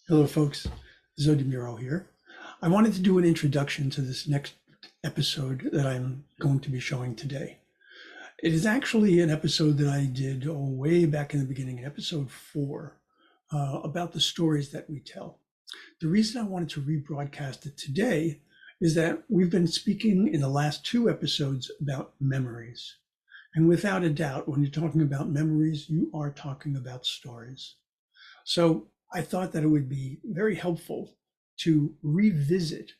Hello, folks. Muro here. I wanted to do an introduction to this next episode that I'm going to be showing today. It is actually an episode that I did way back in the beginning, episode 4, about the stories that we tell. The reason I wanted to rebroadcast it today is that we've been speaking in the last 2 episodes about memories. And without a doubt, when you're talking about memories, you are talking about stories. So I thought that it would be very helpful to revisit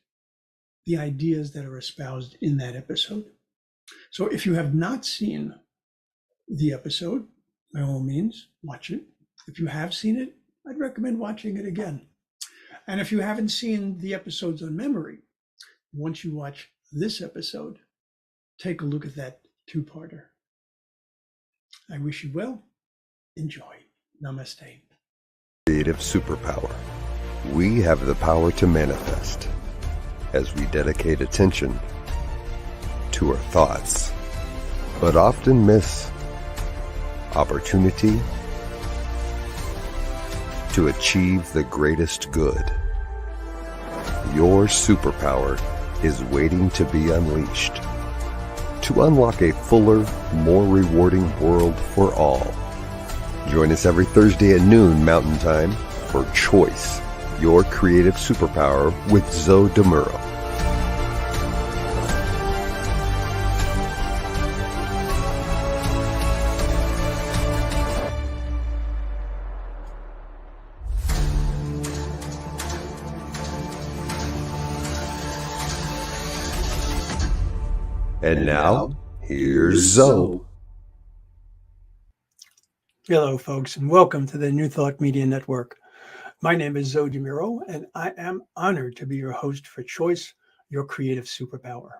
the ideas that are espoused in that episode. So if you have not seen the episode, by all means, watch it. If you have seen it, I'd recommend watching it again. And if you haven't seen the episodes on memory, once you watch this episode, take a look at that 2-parter. I wish you well. Enjoy. Namaste. Creative superpower. We have the power to manifest as we dedicate attention to our thoughts, but often miss opportunity to achieve the greatest good. Your superpower is waiting to be unleashed to unlock a fuller, more rewarding world for all. Join us every Thursday at noon Mountain Time for Choice, Your Creative Superpower with Zoe Muro. And now, here's Zoe. Hello, folks, and welcome to the New Thought Media Network. My name is Zoe Muro, and I am honored to be your host for Choice, Your Creative Superpower.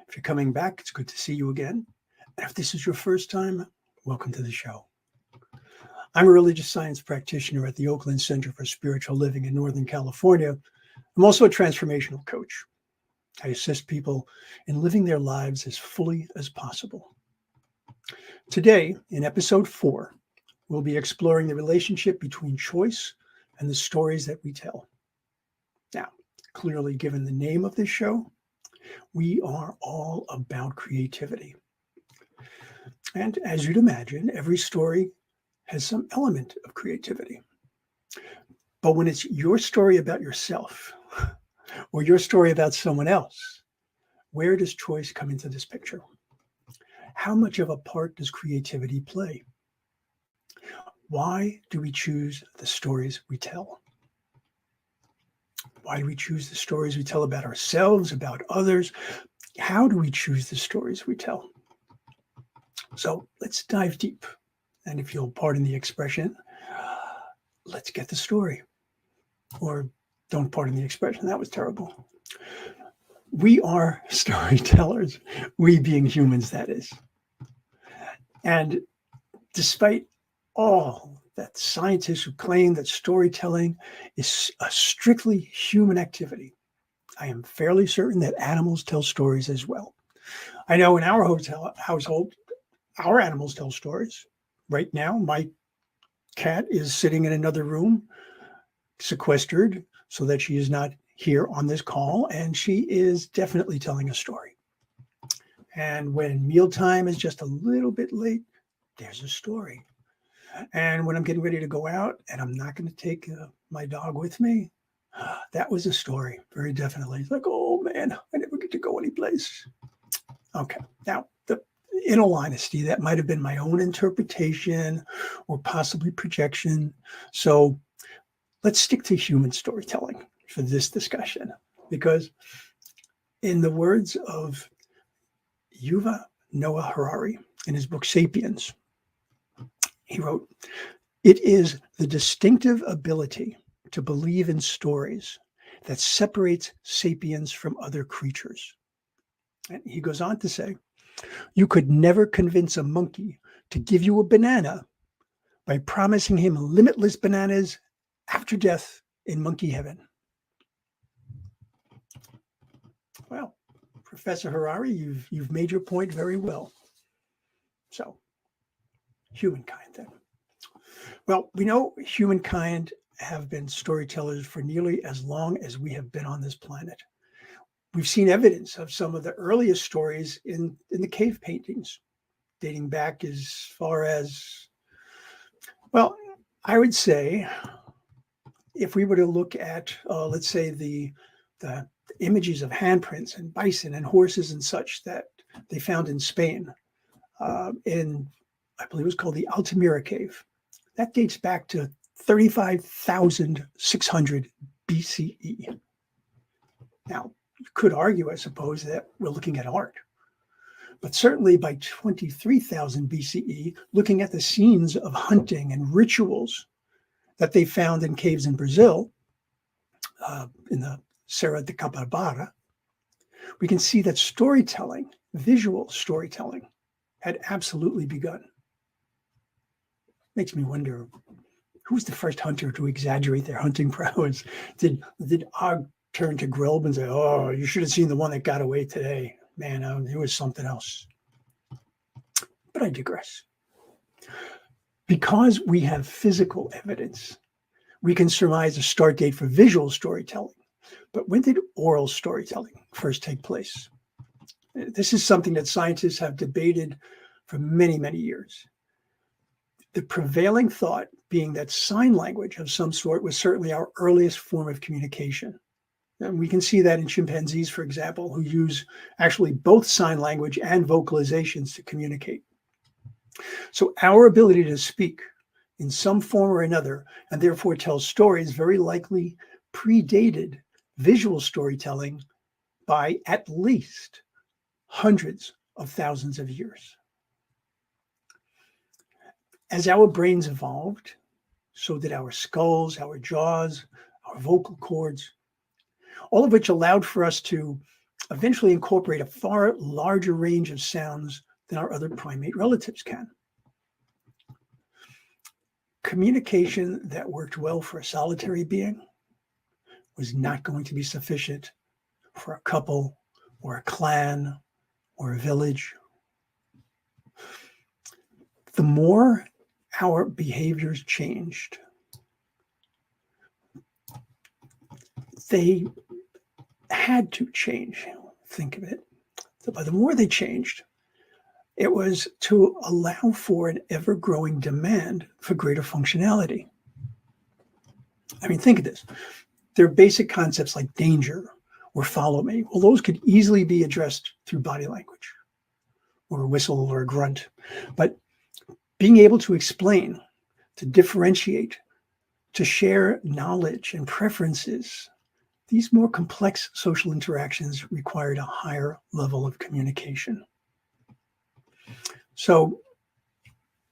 If you're coming back, it's good to see you again. And if this is your first time, welcome to the show. I'm a religious science practitioner at the Oakland Center for Spiritual Living in Northern California. I'm also a transformational coach. I assist people in living their lives as fully as possible. Today, in episode 4, we'll be exploring the relationship between choice and the stories that we tell. Now, clearly given the name of this show, we are all about creativity. And as you'd imagine, every story has some element of creativity. But when it's your story about yourself or your story about someone else, where does choice come into this picture? How much of a part does creativity play? Why do we choose the stories we tell? Why do we choose the stories we tell about ourselves, about others? How do we choose the stories we tell? So let's dive deep. And if you'll pardon the expression, let's get the story. Or don't pardon the expression, that was terrible. We are storytellers, we being humans, that is. And despite all that scientists who claim that storytelling is a strictly human activity, I am fairly certain that animals tell stories as well. I know in our household, our animals tell stories. Right now, my cat is sitting in another room, sequestered, so that she is not here on this call, and she is definitely telling a story. And when mealtime is just a little bit late, there's a story. And when I'm getting ready to go out and I'm not going to take my dog with me, that was a story, very definitely. It's like, oh man, I never get to go anyplace. Okay, now, in all honesty, that might have been my own interpretation or possibly projection. So let's stick to human storytelling for this discussion, because in the words of Yuval Noah Harari in his book Sapiens, he wrote, "It is the distinctive ability to believe in stories that separates sapiens from other creatures." And he goes on to say, "You could never convince a monkey to give you a banana by promising him limitless bananas after death in monkey heaven." Well, Professor Harari, you've made your point very well. So, humankind then. Well, we know humankind have been storytellers for nearly as long as we have been on this planet. We've seen evidence of some of the earliest stories in the cave paintings, dating back as far as, well, I would say, if we were to look at, let's say, the images of handprints and bison and horses and such that they found in Spain, in, I believe it was called the Altamira Cave, that dates back to 35,600 BCE. Now, you could argue, I suppose, that we're looking at art. But certainly by 23,000 BCE, looking at the scenes of hunting and rituals that they found in caves in Brazil, in the Serra de Capibara, we can see that storytelling, visual storytelling, had absolutely begun. Makes me wonder, who was the first hunter to exaggerate their hunting prowess? Did Og turn to Grilb and say, "Oh, you should have seen the one that got away today. Man, it was something else." But I digress. Because we have physical evidence, we can surmise a start date for visual storytelling. But when did oral storytelling first take place? This is something that scientists have debated for many, many years. The prevailing thought being that sign language of some sort was certainly our earliest form of communication. And we can see that in chimpanzees, for example, who use actually both sign language and vocalizations to communicate. So our ability to speak in some form or another, and therefore tell stories, very likely predated visual storytelling by at least hundreds of thousands of years. As our brains evolved, so did our skulls, our jaws, our vocal cords, all of which allowed for us to eventually incorporate a far larger range of sounds than our other primate relatives can. Communication that worked well for a solitary being was not going to be sufficient for a couple or a clan or a village. The more our behaviors changed, they had to change. Think of it. But the more they changed, it was to allow for an ever-growing demand for greater functionality. I mean, think of this. There are basic concepts like danger or follow me. Well, those could easily be addressed through body language or a whistle or a grunt. But being able to explain, to differentiate, to share knowledge and preferences, these more complex social interactions required a higher level of communication. So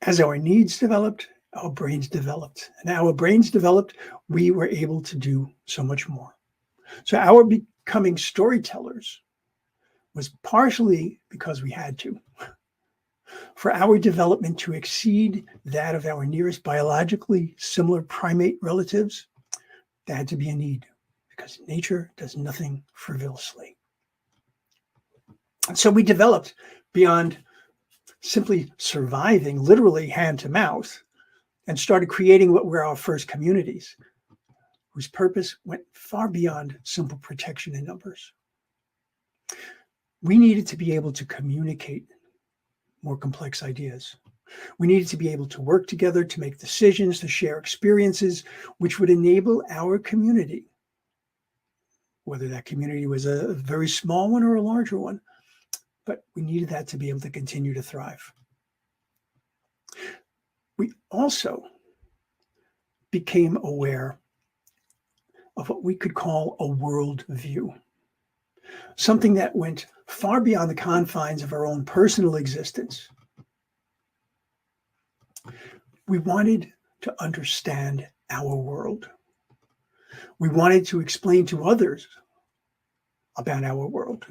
as our needs developed, our brains developed. And our brains developed, we were able to do so much more. So our becoming storytellers was partially because we had to. For our development to exceed that of our nearest biologically similar primate relatives, there had to be a need, because nature does nothing frivolously. And so we developed beyond simply surviving, literally hand to mouth, and started creating what were our first communities, whose purpose went far beyond simple protection in numbers. We needed to be able to communicate more complex ideas. We needed to be able to work together, to make decisions, to share experiences, which would enable our community, whether that community was a very small one or a larger one, but we needed that to be able to continue to thrive. We also became aware of what we could call a world view, something that went far beyond the confines of our own personal existence. We wanted to understand our world. We wanted to explain to others about our world.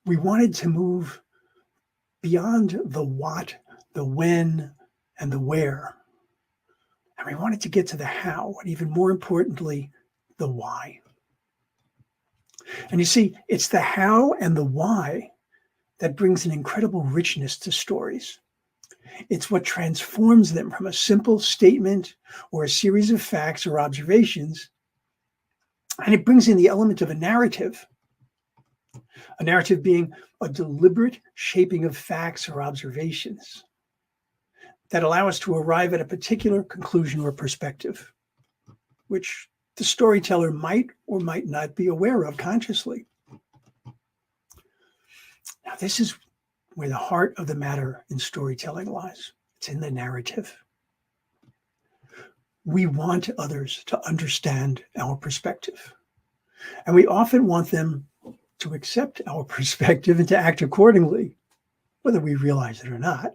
We wanted to move beyond the what, the when, and the where. And we wanted to get to the how, and even more importantly, the why. And you see, it's the how and the why that brings an incredible richness to stories. It's what transforms them from a simple statement or a series of facts or observations. And it brings in the element of a narrative being a deliberate shaping of facts or observations that allow us to arrive at a particular conclusion or perspective, which the storyteller might or might not be aware of consciously. Now, this is where the heart of the matter in storytelling lies. It's in the narrative. We want others to understand our perspective, and we often want them to accept our perspective and to act accordingly, whether we realize it or not.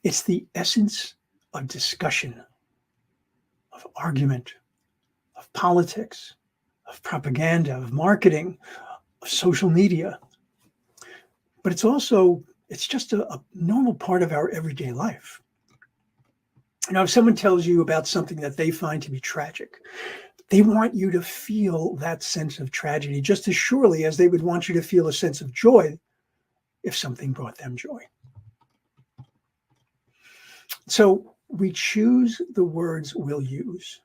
It's the essence of discussion, of argument, of politics, of propaganda, of marketing, of social media. But it's just a normal part of our everyday life. If someone tells you about something that they find to be tragic, they want you to feel that sense of tragedy just as surely as they would want you to feel a sense of joy if something brought them joy. So we choose the words we'll use.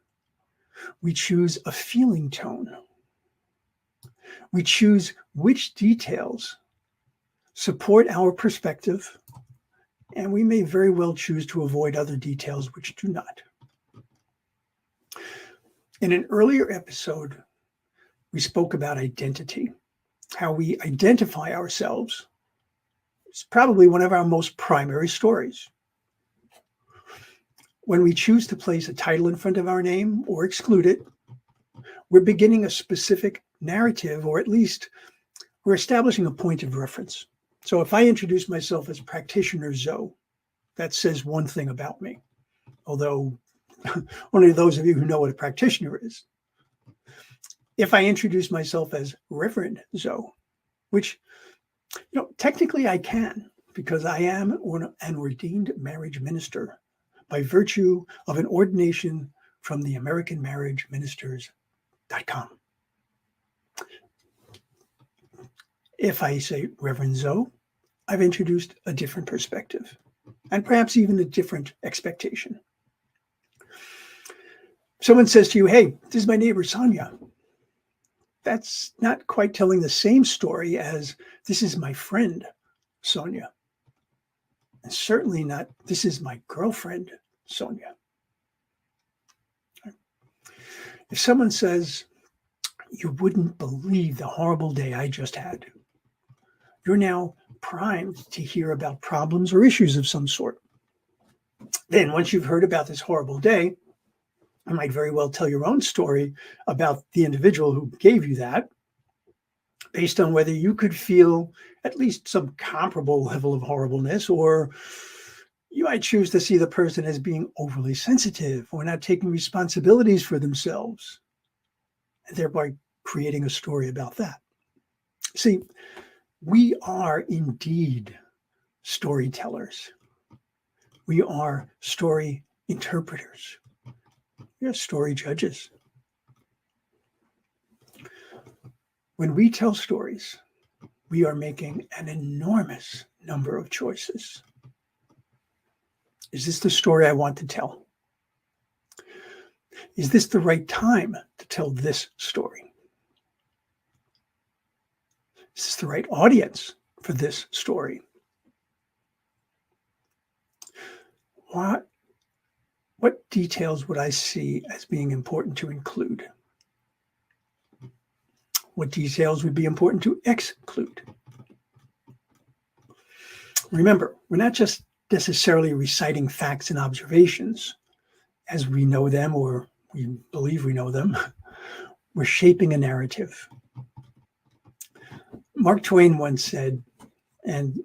We choose a feeling tone. We choose which details support our perspective, and we may very well choose to avoid other details which do not. In an earlier episode, we spoke about identity, how we identify ourselves. It's probably one of our most primary stories. When we choose to place a title in front of our name or exclude it, we're beginning a specific narrative, or at least we're establishing a point of reference. So if I introduce myself as Practitioner Zoe, that says one thing about me, although only those of you who know what a practitioner is. If I introduce myself as Reverend Zoe, which, technically I can, because I am an ordained marriage minister by virtue of an ordination from the AmericanMarriageMinisters.com. If I say Reverend Zoe, I've introduced a different perspective and perhaps even a different expectation. Someone says to you, hey, this is my neighbor, Sonia. That's not quite telling the same story as this is my friend, Sonia. And certainly not, this is my girlfriend, Sonia. If someone says, you wouldn't believe the horrible day I just had, you're now primed to hear about problems or issues of some sort. Then once you've heard about this horrible day, you might very well tell your own story about the individual who gave you that, based on whether you could feel at least some comparable level of horribleness, or you might choose to see the person as being overly sensitive or not taking responsibilities for themselves, and thereby creating a story about that. See, we are indeed storytellers. We are story interpreters. We are story judges. When we tell stories, we are making an enormous number of choices. Is this the story I want to tell? Is this the right time to tell this story? Is this the right audience for this story? What details would I see as being important to include? What details would be important to exclude? Remember, we're not just necessarily reciting facts and observations as we know them or we believe we know them. We're shaping a narrative. Mark Twain once said, and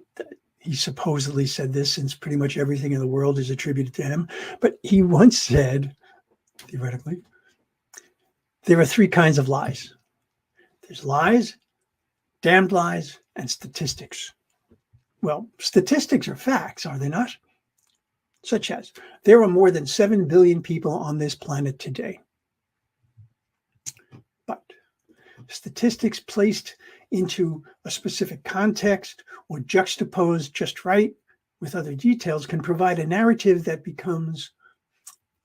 he supposedly said this since pretty much everything in the world is attributed to him, but he once said, theoretically, there are three kinds of lies. There's lies, damned lies, and statistics. Well, statistics are facts, are they not? Such as, there are more than 7 billion people on this planet today. But statistics placed into a specific context or juxtaposed just right with other details can provide a narrative that becomes,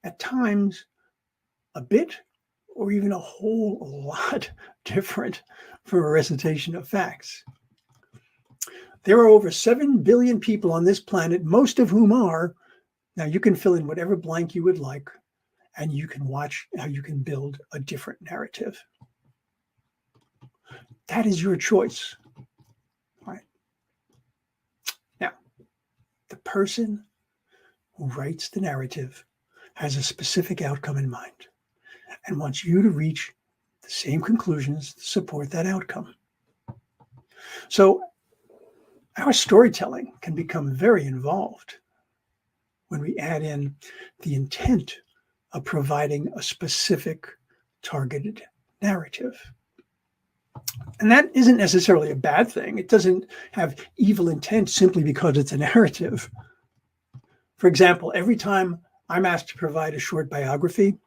at times, a bit or even a whole lot different from a recitation of facts. There are over 7 billion people on this planet, most of whom are, now you can fill in whatever blank you would like, and you can watch how you can build a different narrative. That is your choice. All right. Now, the person who writes the narrative has a specific outcome in mind and wants you to reach the same conclusions to support that outcome. So our storytelling can become very involved when we add in the intent of providing a specific targeted narrative. And that isn't necessarily a bad thing. It doesn't have evil intent simply because it's a narrative. For example, every time I'm asked to provide a short biography,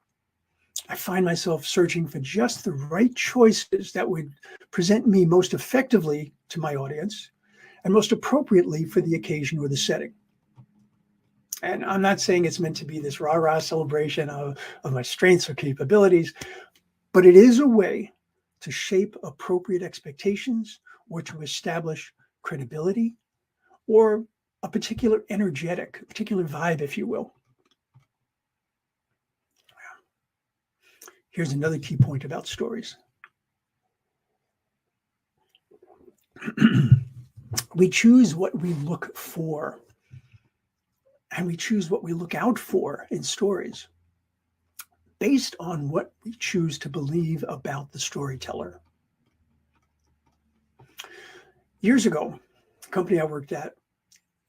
I find myself searching for just the right choices that would present me most effectively to my audience and most appropriately for the occasion or the setting. And I'm not saying it's meant to be this rah-rah celebration of my strengths or capabilities, but it is a way to shape appropriate expectations or to establish credibility or a particular particular vibe, if you will. Here's another key point about stories. We choose what we look for, and we choose what we look out for in stories based on what we choose to believe about the storyteller. Years ago, the company I worked at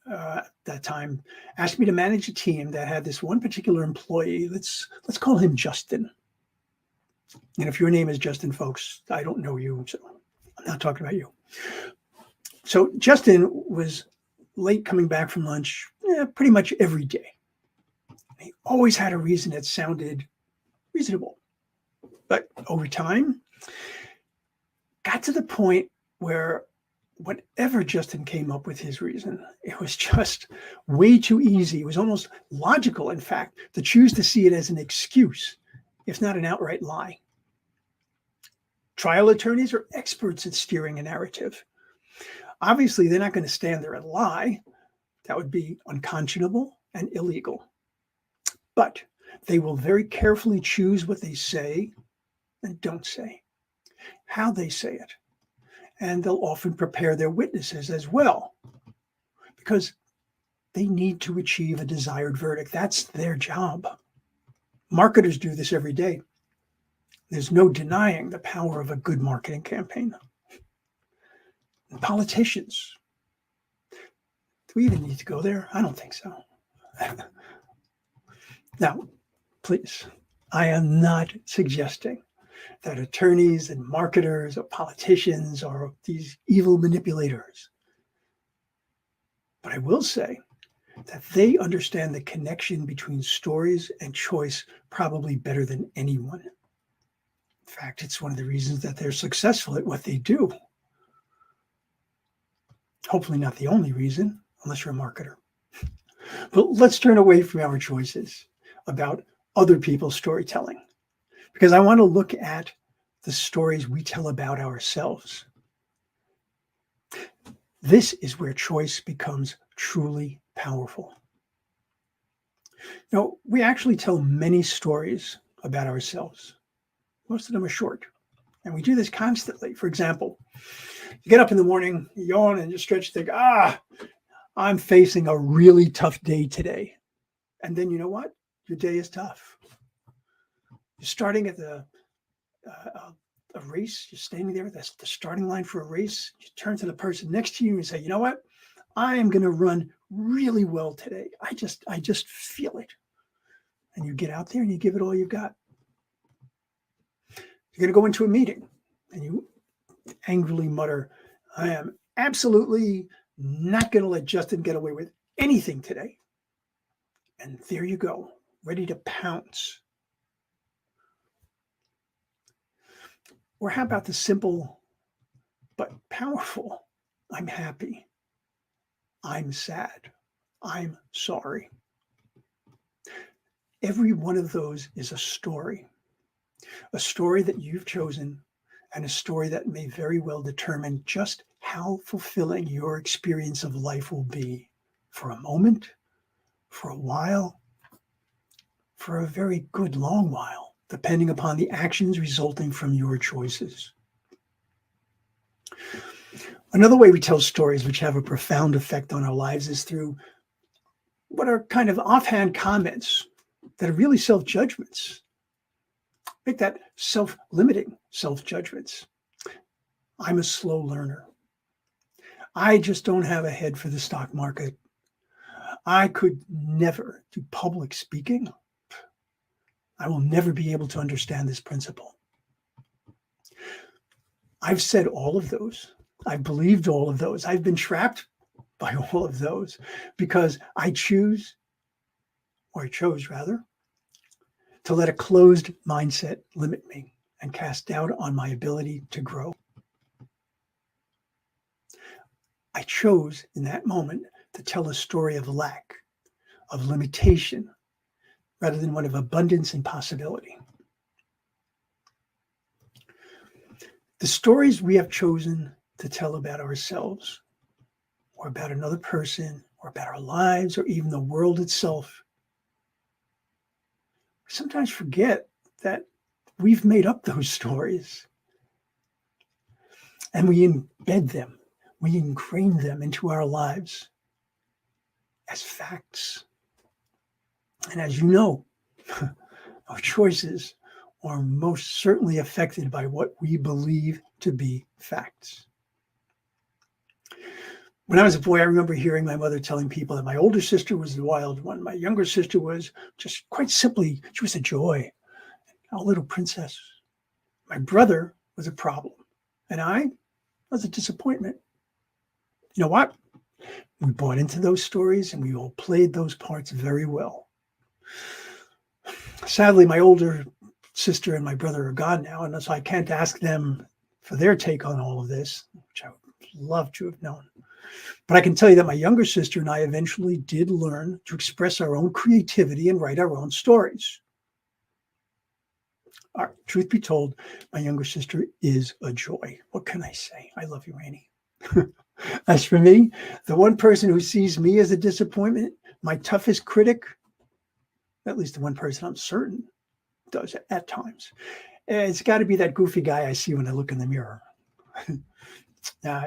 that time asked me to manage a team that had this one particular employee. Let's call him Justin. And if your name is Justin, folks, I don't know you, so I'm not talking about you. So Justin was late coming back from lunch pretty much every day. He always had a reason that sounded reasonable. But over time, got to the point where whatever Justin came up with his reason, it was just way too easy. It was almost logical, in fact, to choose to see it as an excuse, if not an outright lie. Trial attorneys are experts at steering a narrative. Obviously, they're not going to stand there and lie. That would be unconscionable and illegal. But they will very carefully choose what they say and don't say, how they say it. And they'll often prepare their witnesses as well, because they need to achieve a desired verdict. That's their job. Marketers do this every day. There's no denying the power of a good marketing campaign. And politicians. Do we even need to go there? I don't think so. Now, please, I am not suggesting that attorneys and marketers or politicians are these evil manipulators. But I will say that they understand the connection between stories and choice probably better than anyone. In fact, it's one of the reasons that they're successful at what they do. Hopefully not the only reason, unless you're a marketer. But let's turn away from our choices about other people's storytelling, because I want to look at the stories we tell about ourselves. This is where choice becomes truly powerful. Now, we actually tell many stories about ourselves. Most of them are short, and we do this constantly. For example, you get up in the morning, you yawn and you stretch, think, I'm facing a really tough day today. And then you know what? Your day is tough. You're starting at a race. You're standing there. That's the starting line for a race. You turn to the person next to you and say, you know what? I am going to run really well today. I just feel it. And you get out there and you give it all you've got. You're going to go into a meeting and you angrily mutter, I am absolutely not going to let Justin get away with anything today. And there you go, ready to pounce. Or how about the simple but powerful, I'm happy, I'm sad, I'm sorry. Every one of those is a story that you've chosen, and a story that may very well determine just how fulfilling your experience of life will be for a moment, for a while, for a very good long while, depending upon the actions resulting from your choices. Another way we tell stories which have a profound effect on our lives is through what are kind of offhand comments that are really self-judgments. Make that self-limiting self-judgments. I'm a slow learner. I just don't have a head for the stock market. I could never do public speaking. I will never be able to understand this principle. I've said all of those. I've believed all of those. I've been trapped by all of those because I chose rather, to let a closed mindset limit me and cast doubt on my ability to grow. I chose in that moment to tell a story of lack, of limitation, rather than one of abundance and possibility. The stories we have chosen to tell about ourselves, or about another person, or about our lives, or even the world itself, we sometimes forget that we've made up those stories. And we embed them, we ingrain them into our lives as facts. And as you know, our choices are most certainly affected by what we believe to be facts. When I was a boy, I remember hearing my mother telling people that my older sister was the wild one. My younger sister was just quite simply, she was a joy, a little princess. My brother was a problem, and I was a disappointment. You know what? We bought into those stories, and we all played those parts very well. Sadly, my older sister and my brother are gone now, and so I can't ask them for their take on all of this, which I would love to have known. But I can tell you that my younger sister and I eventually did learn to express our own creativity and write our own stories. Truth be told, my younger sister is a joy. What can I say? I love you, Annie. As for me, the one person who sees me as a disappointment, my toughest critic, at least the one person I'm certain does at times, it's got to be that goofy guy I see when I look in the mirror.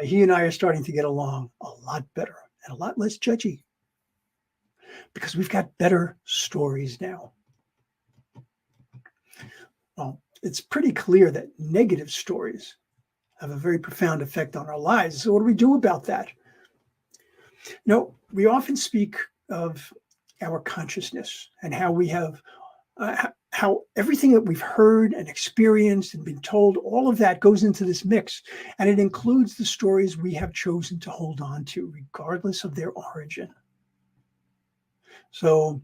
He and I are starting to get along a lot better and a lot less judgy because we've got better stories now. Well, it's pretty clear that negative stories have a very profound effect on our lives. So what do we do about that? We often speak of our consciousness and how we have, how everything that we've heard and experienced and been told, all of that goes into this mix. And it includes the stories we have chosen to hold on to, regardless of their origin. So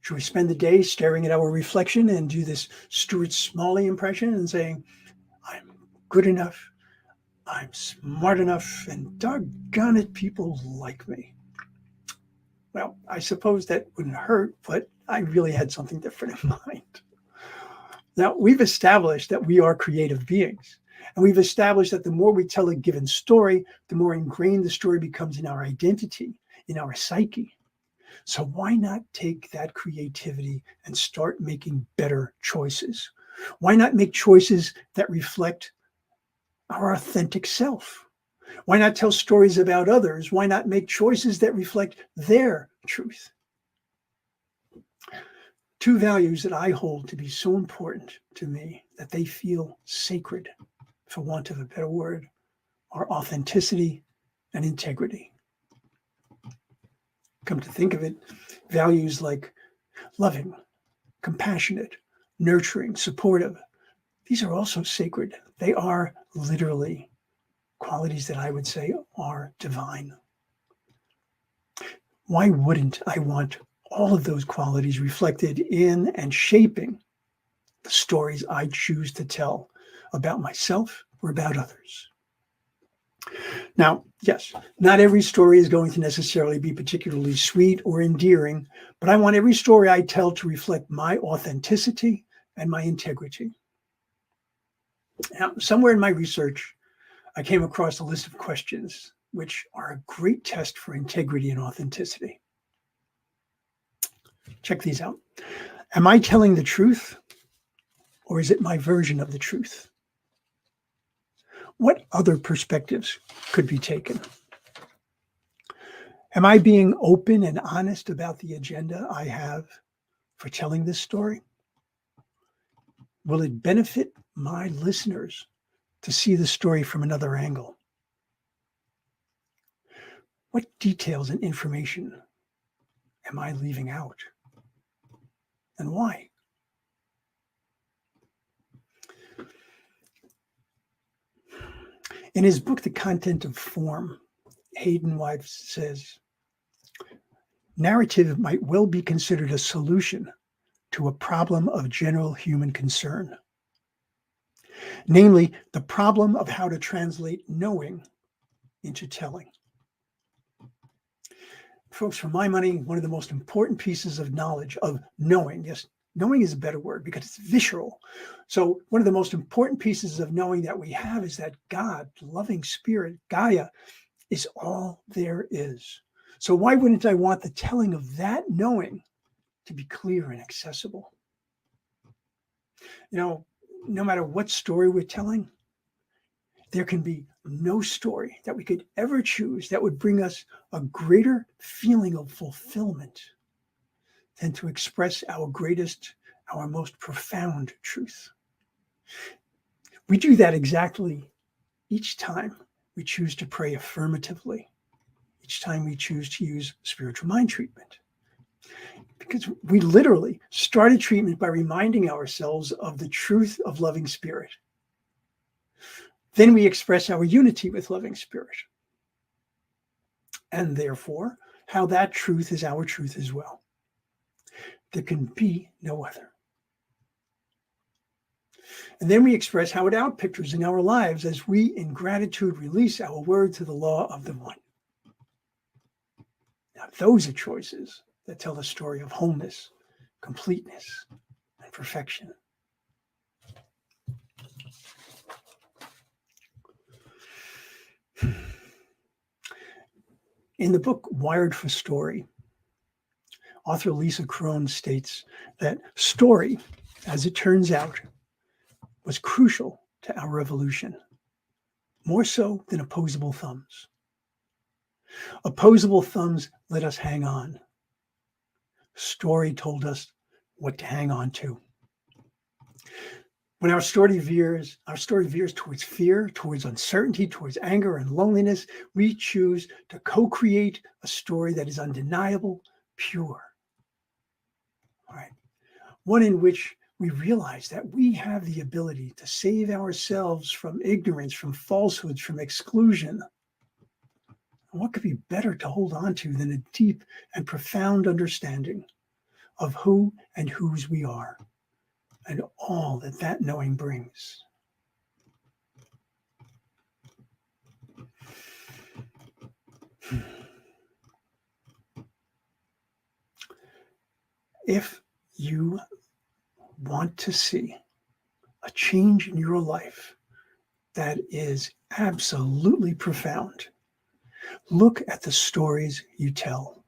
should we spend the day staring at our reflection and do this Stuart Smalley impression and saying, I'm good enough, I'm smart enough, and doggone it, people like me? Well, I suppose that wouldn't hurt, but I really had something different in mind. Now, we've established that we are creative beings, and we've established that the more we tell a given story, the more ingrained the story becomes in our identity, in our psyche. So why not take that creativity and start making better choices? Why not make choices that reflect our authentic self? Why not tell stories about others? Why not make choices that reflect their truth? Two values that I hold to be so important to me that they feel sacred, for want of a better word, are authenticity and integrity. Come to think of it, values like loving, compassionate, nurturing, supportive, these are also sacred. They are literally qualities that I would say are divine. Why wouldn't I want all of those qualities reflected in and shaping the stories I choose to tell about myself or about others? Now, yes, not every story is going to necessarily be particularly sweet or endearing, but I want every story I tell to reflect my authenticity and my integrity. Now, somewhere in my research, I came across a list of questions which are a great test for integrity and authenticity. Check these out. Am I telling the truth, or is it my version of the truth? What other perspectives could be taken? Am I being open and honest about the agenda I have for telling this story? Will it benefit my listeners to see the story from another angle? What details and information am I leaving out? And why? In his book, The Content of Form, Hayden White says, narrative might well be considered a solution to a problem of general human concern, namely the problem of how to translate knowing into telling. Folks, for my money, one of the most important pieces of knowledge, of knowing, yes, knowing is a better word because it's visceral. So one of the most important pieces of knowing that we have is that God, loving spirit, Gaia, is all there is. So why wouldn't I want the telling of that knowing to be clear and accessible? You know, no matter what story we're telling, there can be no story that we could ever choose that would bring us a greater feeling of fulfillment than to express our greatest, our most profound truth. We do that exactly each time we choose to pray affirmatively, each time we choose to use spiritual mind treatment. Because we literally started treatment by reminding ourselves of the truth of loving spirit. Then we express our unity with loving spirit. And therefore, how that truth is our truth as well. There can be no other. And then we express how it outpictures in our lives as we, in gratitude, release our word to the law of the one. Now, those are choices that tell the story of wholeness, completeness, and perfection. In the book Wired for Story, author Lisa Crone states that story, as it turns out, was crucial to our evolution, more so than opposable thumbs. Opposable thumbs let us hang on. Story told us what to hang on to. When our story veers towards fear, towards uncertainty, towards anger and loneliness, we choose to co-create a story that is undeniable, pure. All right. One in which we realize that we have the ability to save ourselves from ignorance, from falsehoods, from exclusion. And what could be better to hold on to than a deep and profound understanding of who and whose we are, and all that that knowing brings. If you want to see a change in your life that is absolutely profound, look at the stories you tell.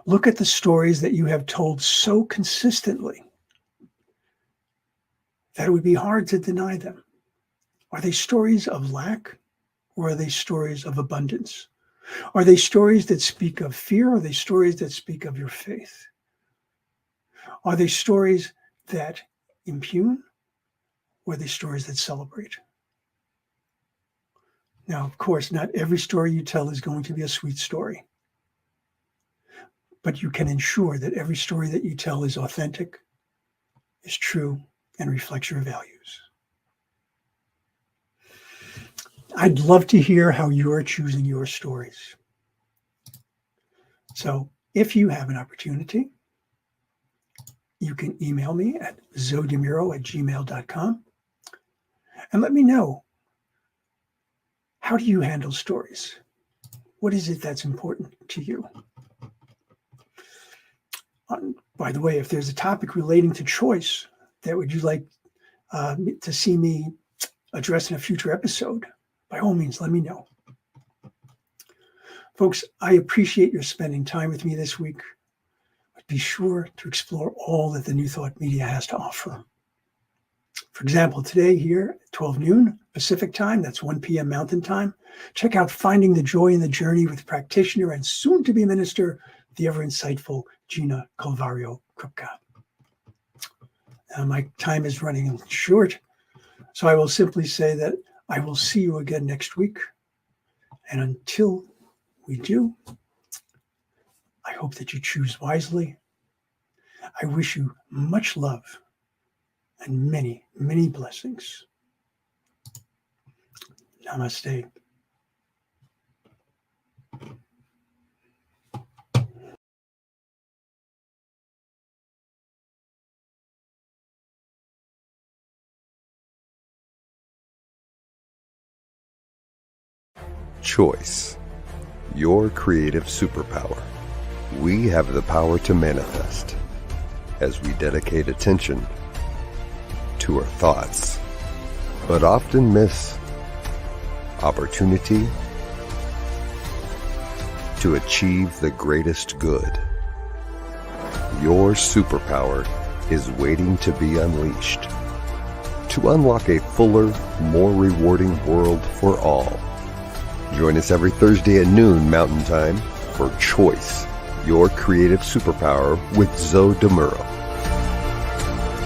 Look at the stories that you have told so consistently that it would be hard to deny them. Are they stories of lack, or are they stories of abundance? Are they stories that speak of fear, or are they stories that speak of your faith? Are they stories that impugn, or are they stories that celebrate? Now, of course, not every story you tell is going to be a sweet story, but you can ensure that every story that you tell is authentic, is true, and reflects your values. I'd love to hear how you're choosing your stories. So if you have an opportunity, you can email me at zodimuro@gmail.com and let me know How do you handle stories? What is it that's important to you? By the way, if there's a topic relating to choice that would you like to see me address in a future episode, by all means, let me know. Folks, I appreciate your spending time with me this week. But be sure to explore all that the New Thought Media has to offer. For example, today here at 12 noon Pacific time, that's 1 p.m. Mountain time, check out Finding the Joy in the Journey with practitioner and soon-to-be minister, the ever-insightful Gina Calvario-Krupka. Now, my time is running short, so I will simply say that I will see you again next week. And until we do, I hope that you choose wisely. I wish you much love and many, many blessings. Namaste. Choice, your creative superpower. We have the power to manifest as we dedicate attention to our thoughts, but often miss opportunity to achieve the greatest good. Your superpower is waiting to be unleashed to unlock a fuller, more rewarding world for all. Join us every Thursday at noon Mountain Time for Choice, your creative superpower with Muro.